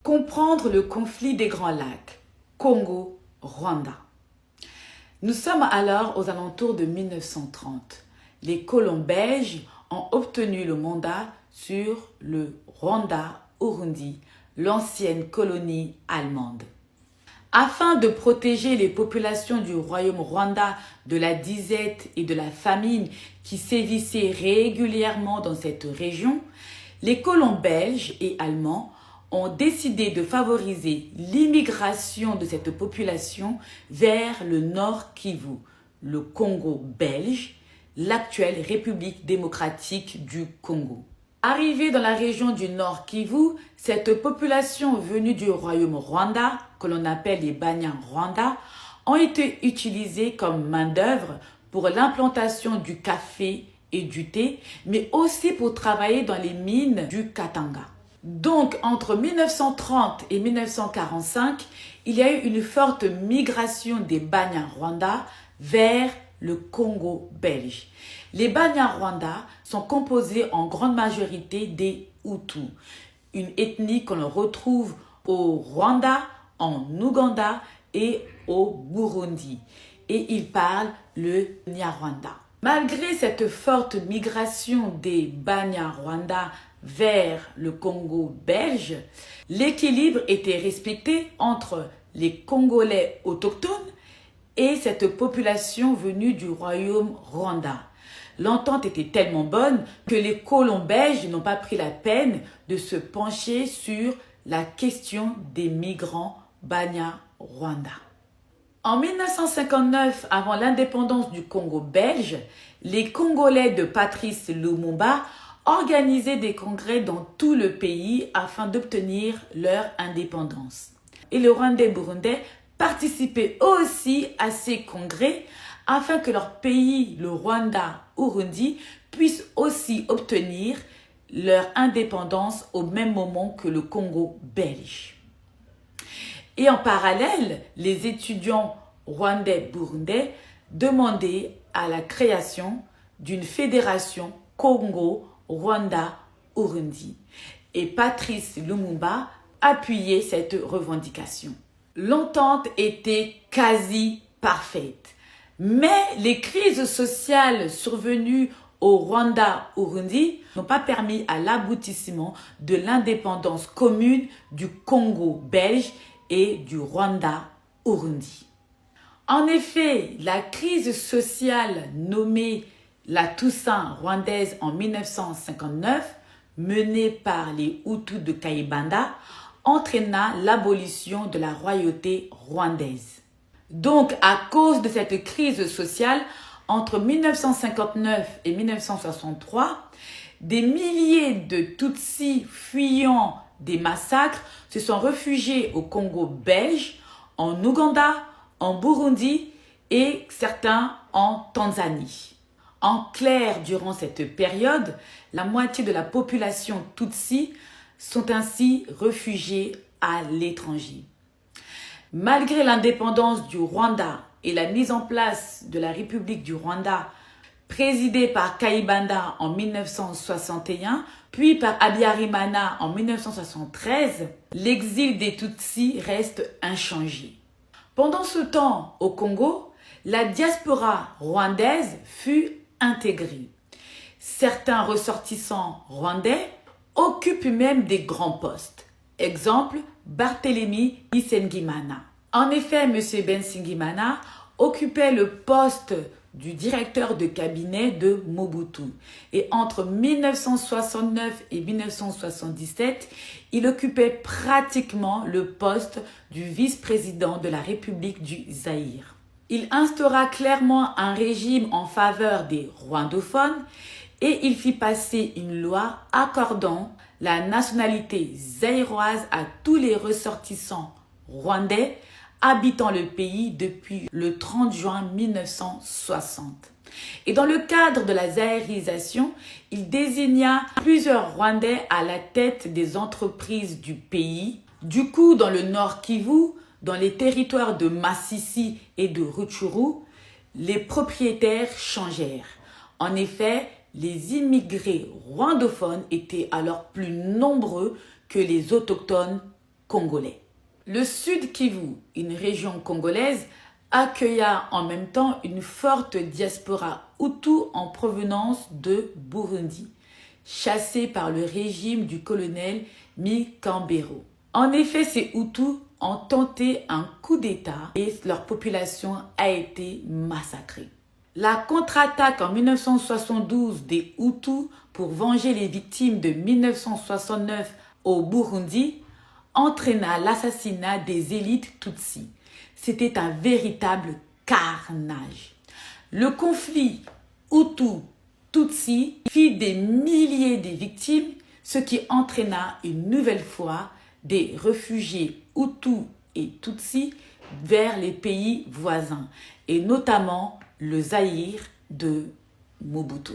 Comprendre le conflit des Grands Lacs, Congo-Rwanda. Nous sommes alors aux alentours de 1930. Les colons belges ont obtenu le mandat sur le Rwanda-Urundi, l'ancienne colonie allemande. Afin de protéger les populations du royaume Rwanda de la disette et de la famine qui sévissaient régulièrement dans cette région, les colons belges et allemands ont décidé de favoriser l'immigration de cette population vers le Nord Kivu, le Congo belge, l'actuelle République démocratique du Congo. Arrivée dans la région du Nord Kivu, cette population venue du royaume Rwanda, que l'on appelle les Banyarwanda, ont été utilisées comme main-d'œuvre pour l'implantation du café et du thé, mais aussi pour travailler dans les mines du Katanga. Donc, entre 1930 et 1945, il y a eu une forte migration des Banyarwanda vers le Congo belge. Les Banyarwanda sont composés en grande majorité des Hutus, une ethnie que l'on retrouve au Rwanda, en Ouganda et au Burundi. Et ils parlent le Nyarwanda. Malgré cette forte migration des Banyarwanda vers le Congo belge, l'équilibre était respecté entre les Congolais autochtones et cette population venue du royaume Rwanda. L'entente était tellement bonne que les colons belges n'ont pas pris la peine de se pencher sur la question des migrants Banyarwanda. En 1959, avant l'indépendance du Congo belge, les Congolais de Patrice Lumumba organisaient des congrès dans tout le pays afin d'obtenir leur indépendance. Et les Rwandais burundais participaient aussi à ces congrès afin que leur pays, le Rwanda-Urundi, puisse aussi obtenir leur indépendance au même moment que le Congo belge. Et en parallèle, les étudiants rwandais-burundais demandaient à la création d'une fédération Congo-Rwanda-Urundi. Et Patrice Lumumba appuyait cette revendication. L'entente était quasi parfaite. Mais les crises sociales survenues au Rwanda-Urundi n'ont pas permis à l'aboutissement de l'indépendance commune du Congo belge et du Rwanda-Urundi. En effet, la crise sociale nommée la Toussaint rwandaise en 1959, menée par les Hutus de Kayibanda, entraîna l'abolition de la royauté rwandaise. Donc, à cause de cette crise sociale, entre 1959 et 1963, des milliers de Tutsis fuyant des massacres se sont réfugiés au Congo belge, en Ouganda, en Burundi et certains en Tanzanie. En clair, durant cette période, la moitié de la population Tutsi sont ainsi réfugiés à l'étranger. Malgré l'indépendance du Rwanda et la mise en place de la République du Rwanda, présidée par Kayibanda en 1961, puis par Habyarimana en 1973, l'exil des Tutsis reste inchangé. Pendant ce temps, au Congo, la diaspora rwandaise fut intégrée. Certains ressortissants rwandais occupent même des grands postes. Exemple, Barthélemy Bisengimana. En effet, M. Bisengimana occupait le poste du directeur de cabinet de Mobutu. Et entre 1969 et 1977, il occupait pratiquement le poste du vice-président de la République du Zaïre. Il instaura clairement un régime en faveur des rwandophones et il fit passer une loi accordant la nationalité zaïroise à tous les ressortissants rwandais habitant le pays depuis le 30 juin 1960. Et dans le cadre de la zaïrisation, il désigna plusieurs Rwandais à la tête des entreprises du pays. Du coup, dans le Nord Kivu, dans les territoires de Masisi et de Rutshuru, les propriétaires changèrent. En effet, les immigrés rwandophones étaient alors plus nombreux que les autochtones congolais. Le Sud Kivu, une région congolaise, accueilla en même temps une forte diaspora Hutu en provenance de Burundi, chassée par le régime du colonel Mikambero. En effet, ces Hutus ont tenté un coup d'État et leur population a été massacrée. La contre-attaque en 1972 des Hutus pour venger les victimes de 1969 au Burundi entraîna l'assassinat des élites Tutsis. C'était un véritable carnage. Le conflit Hutu-Tutsi fit des milliers de victimes, ce qui entraîna une nouvelle fois des réfugiés Hutus et Tutsis vers les pays voisins, et notamment le Zaïre de Mobutu.